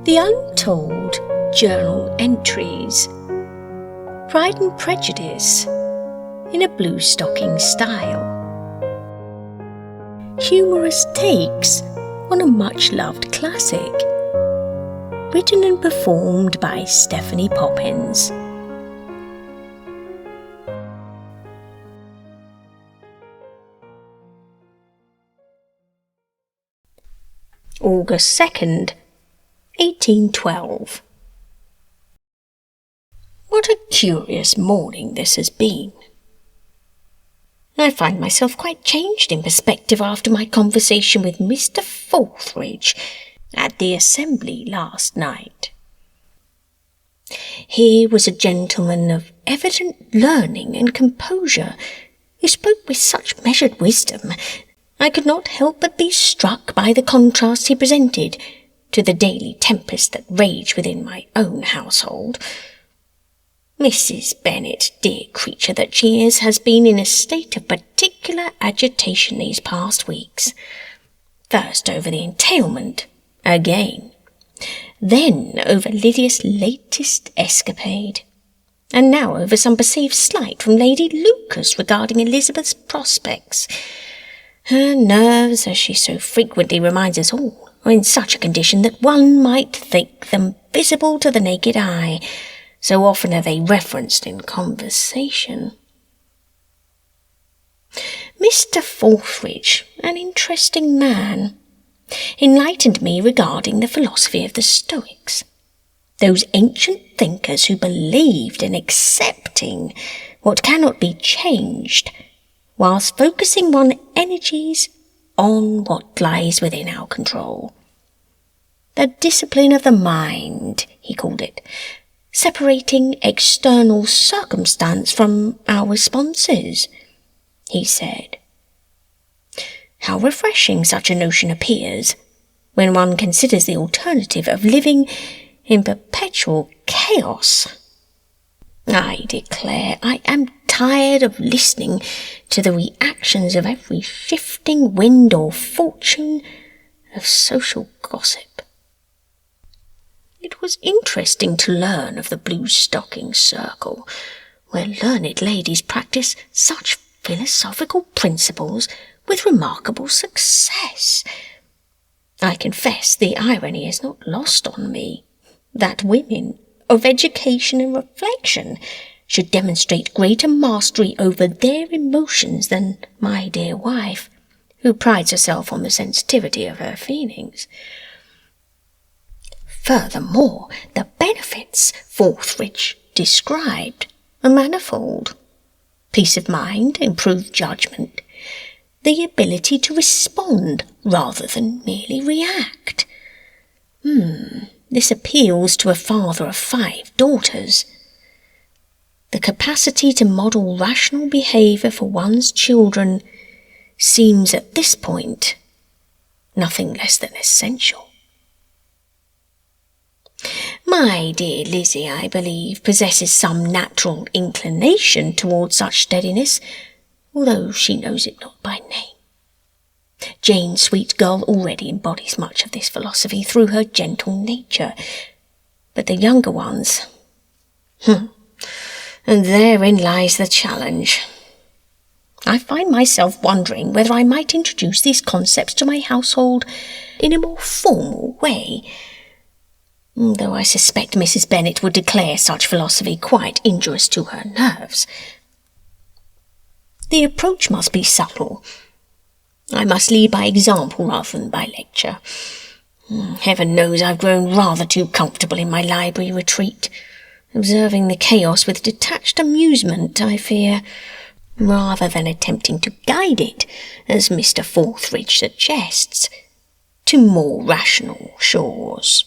The Untold Journal Entries. Pride and Prejudice in a Bluestocking style. Humorous takes on a much-loved classic. Written and performed by Stephanie Poppins. August 2nd, 1812. What a curious morning this has been. I find myself quite changed in perspective after my conversation with Mr. Forthridge at the assembly last night. Here was a gentleman of evident learning and composure, who spoke with such measured wisdom. I could not help but be struck by the contrast he presented to the daily tempest that raged within my own household. Mrs. Bennet, dear creature that she is, has been in a state of particular agitation these past weeks. First over the entailment, again. Then over Lydia's latest escapade. And now over some perceived slight from Lady Lucas regarding Elizabeth's prospects. Her nerves, as she so frequently reminds us all, are in such a condition that one might think them visible to the naked eye, so often are they referenced in conversation. Mr. Forthridge, an interesting man, enlightened me regarding the philosophy of the Stoics, those ancient thinkers who believed in accepting what cannot be changed, whilst focusing one's energies on what lies within our control. The discipline of the mind, he called it, separating external circumstance from our responses, he said. How refreshing such a notion appears when one considers the alternative of living in perpetual chaos. I declare I am tired of listening to the reactions of every shifting wind or fortune of social gossip. It was interesting to learn of the Bluestocking circle, where learned ladies practice such philosophical principles with remarkable success. I confess the irony is not lost on me, that women of education and reflection should demonstrate greater mastery over their emotions than my dear wife, who prides herself on the sensitivity of her feelings. Furthermore, the benefits Forthridge described are manifold. Peace of mind, improved judgment, the ability to respond rather than merely react. This appeals to a father of 5 daughters. The capacity to model rational behaviour for one's children seems at this point nothing less than essential. My dear Lizzie, I believe, possesses some natural inclination towards such steadiness, although she knows it not by name. Jane's sweet girl already embodies much of this philosophy through her gentle nature, but the younger ones, and therein lies the challenge. I find myself wondering whether I might introduce these concepts to my household in a more formal way, though I suspect Mrs. Bennet would declare such philosophy quite injurious to her nerves. The approach must be subtle. I must lead by example rather than by lecture. Heaven knows I've grown rather too comfortable in my library retreat, observing the chaos with detached amusement, I fear, rather than attempting to guide it, as Mr. Forthridge suggests, to more rational shores.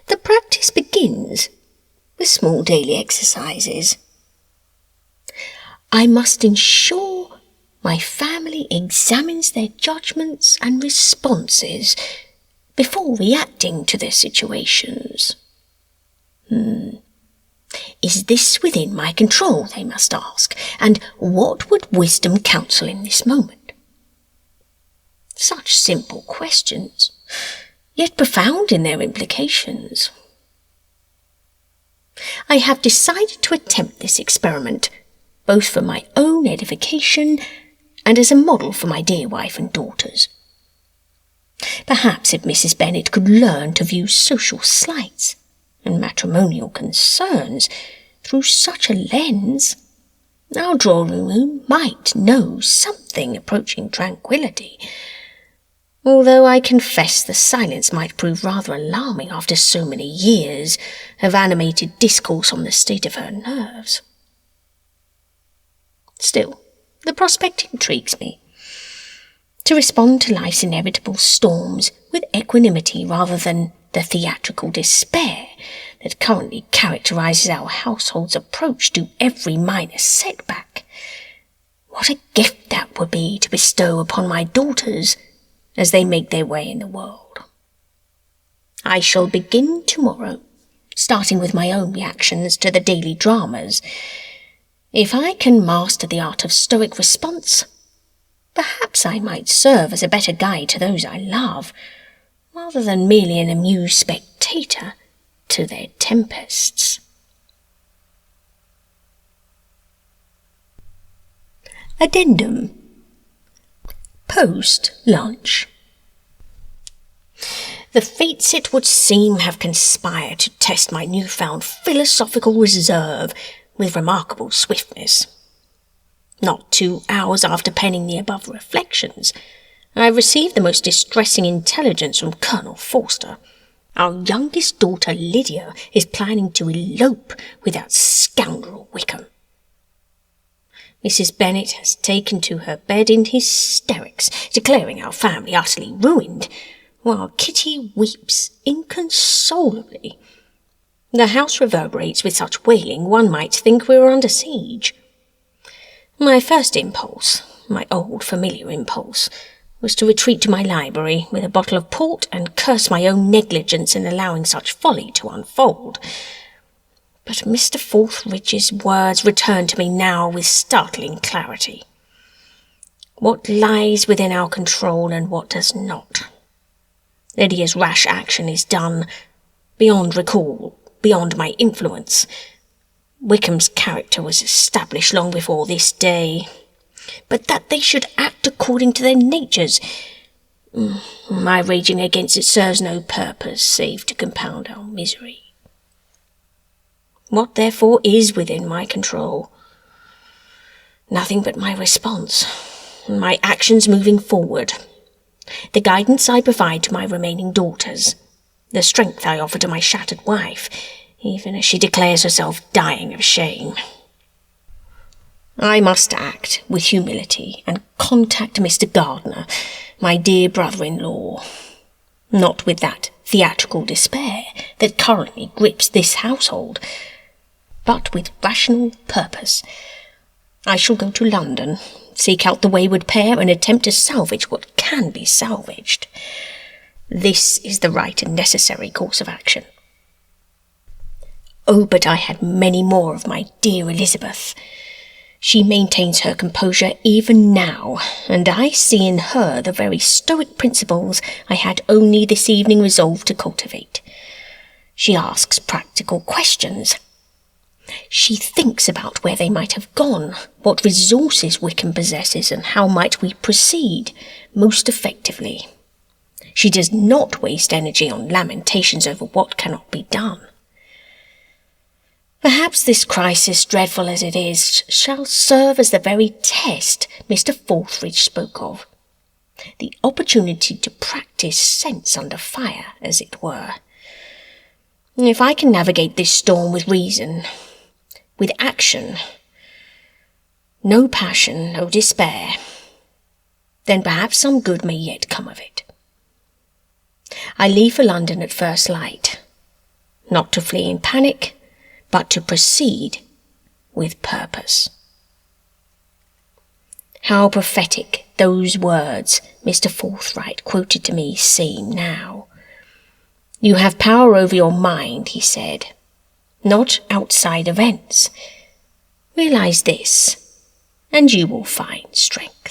The practice begins with small daily exercises. I must ensure my family examines their judgments and responses before reacting to their situations. Is this within my control, they must ask, and what would wisdom counsel in this moment? Such simple questions, yet profound in their implications. I have decided to attempt this experiment, both for my own edification and as a model for my dear wife and daughters. Perhaps if Mrs. Bennet could learn to view social slights and matrimonial concerns through such a lens, our drawing-room might know something approaching tranquillity, although I confess the silence might prove rather alarming after so many years of animated discourse on the state of her nerves. Still, the prospect intrigues me. To respond to life's inevitable storms with equanimity rather than the theatrical despair that currently characterises our household's approach to every minor setback. What a gift that would be to bestow upon my daughters as they make their way in the world. I shall begin tomorrow, starting with my own reactions to the daily dramas. If I can master the art of stoic response, perhaps I might serve as a better guide to those I love, rather than merely an amused spectator to their tempests. Addendum. Post-lunch. The fates, it would seem, have conspired to test my newfound philosophical reserve with remarkable swiftness. Not 2 hours after penning the above reflections, I received the most distressing intelligence from Colonel Forster. Our youngest daughter, Lydia, is planning to elope with that scoundrel Wickham. Mrs. Bennet has taken to her bed in hysterics, declaring our family utterly ruined, while Kitty weeps inconsolably. The house reverberates with such wailing one might think we were under siege. My first impulse, my old familiar impulse, was to retreat to my library with a bottle of port and curse my own negligence in allowing such folly to unfold. But Mr. Forthridge's words return to me now with startling clarity. What lies within our control and what does not? Lydia's rash action is done, beyond recall, beyond my influence. Wickham's character was established long before this day, but that they should act according to their natures. My raging against it serves no purpose save to compound our misery. What, therefore, is within my control? Nothing but my response, my actions moving forward, the guidance I provide to my remaining daughters, the strength I offer to my shattered wife, even as she declares herself dying of shame. I must act with humility and contact Mr. Gardiner, my dear brother-in-law, not with that theatrical despair that currently grips this household, but with rational purpose. I shall go to London, seek out the wayward pair, and attempt to salvage what can be salvaged. This is the right and necessary course of action. Oh, but I had many more of my dear Elizabeth. She maintains her composure even now, and I see in her the very stoic principles I had only this evening resolved to cultivate. She asks practical questions. She thinks about where they might have gone, what resources Wickham possesses, and how might we proceed most effectively. She does not waste energy on lamentations over what cannot be done. Perhaps this crisis, dreadful as it is, shall serve as the very test Mr. Forthridge spoke of, the opportunity to practise sense under fire, as it were. If I can navigate this storm with reason, with action, no passion, no despair, then perhaps some good may yet come of it. I leave for London at first light, not to flee in panic, but to proceed with purpose. How prophetic those words Mr. Forthright quoted to me seem now. You have power over your mind, he said, not outside events. Realize this, and you will find strength.